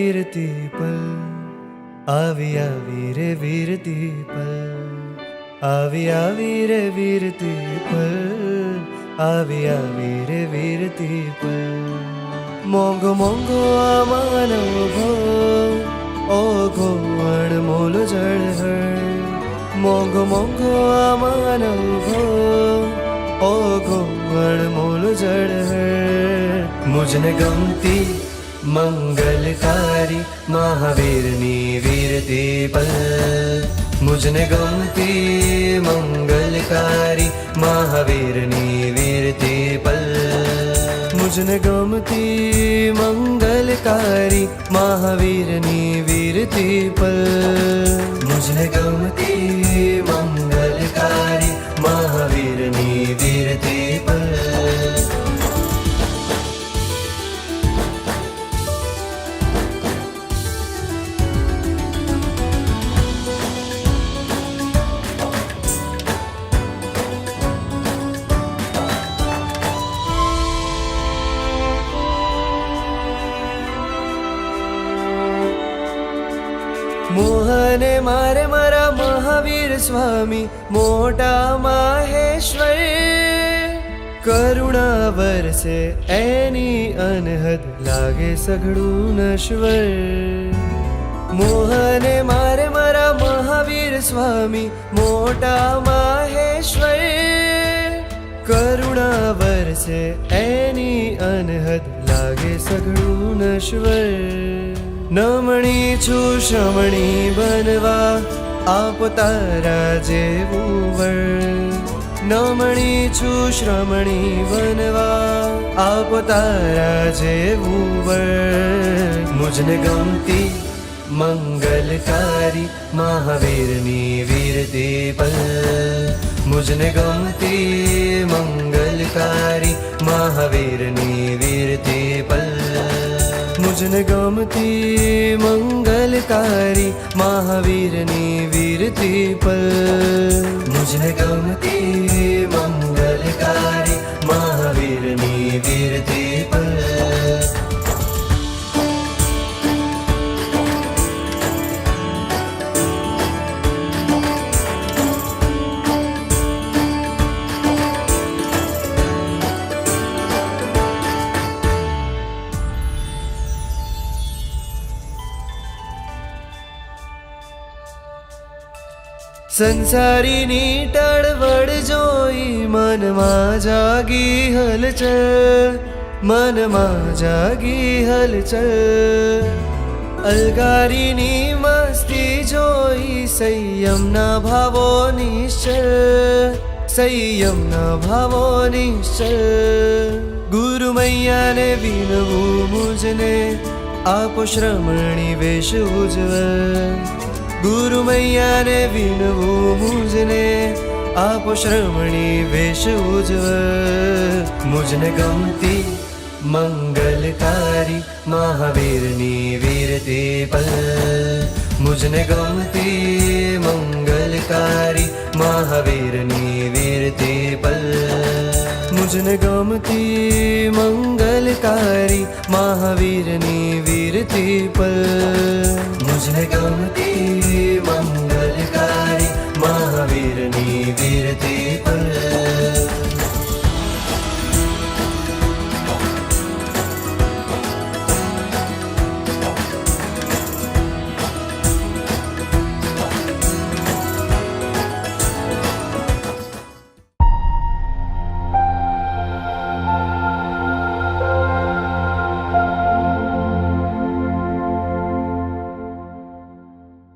વીરતી પલ, આવી આવી રે વીરતી પલ, આવી રે વીરતી પલ, આવી રે વીરતી પલ. મોંઘો મોંઘો આ માનવ ભવ, ઓઘો અણમોલ જળહળ. મોંઘો મોંઘો આ માનવ ભવ, ઓઘો અણમોલ જળહળ. મુજને ગમતી મંગલકારી મહાવીરની વીરતી પલ, મુજને ગમતી મંગલકારી મહાવીરની વીરતી પલ. મુજને ગમતી મંગલકારી મહાવીરની વીરતી પલ, મુજને ગમતી મંગલકારી મહાવીરની વીરતી પલ. મોહને મારે મારા મહાવીર સ્વામી મોટા માહેશ્વર. કરુણા વરસે એની અનહદ લાગે સઘળું નશ્વર. મોહને મારે મારા મહાવીર સ્વામી મોટા માહેશ્વર. કરુણા વરસે એની અનહદ લાગે સઘળું નશ્વર. નમણી છું શ્રમણી બનવા આપ તારા જેવું વર. નમણી છું શ્રમણી બનવા આપ તારા જેવું વર. મુજને ગમતી મંગલકારી મહાવીરની વીરતી પલ, મુજને ગમતી મંગલકારી મહાવીરની વીરતી પલ. મુજને ગમતી મંગલકારી મહાવીરની વીરતી પલ, મુજને ગમતી મંગલકારી મહાવીરની વીરતી પલ. સંસારીની ટળવળ જોઈ મનમાં જાગી હલચલ, મનમાં જાગી હલચલ. અલગારીની મસ્તી જોઈ સંયમના ભાવો નિશ્ચલ, સંયમના ભાવો નિશ્ચલ. ગુરુ મૈયાને વિનવું મુજને આપો શ્રમણી વેશ ઉજ્જવલ. ગુરુ મૈયાને વિનવું મુજને આપો શ્રમણી વેશ ઉજ્જવલ. મુજને ગમતી મંગલકારી મહાવીરની વીરતી પલ, મુજને ગમતી મંગલકારી મહાવીરની વીરતી પલ. મુજને ગમતી મંગલકારી મહાવીરની વીરતી પલ, મુજને ગમતી મંગલકારી મહાવીરની વીરતી પલ.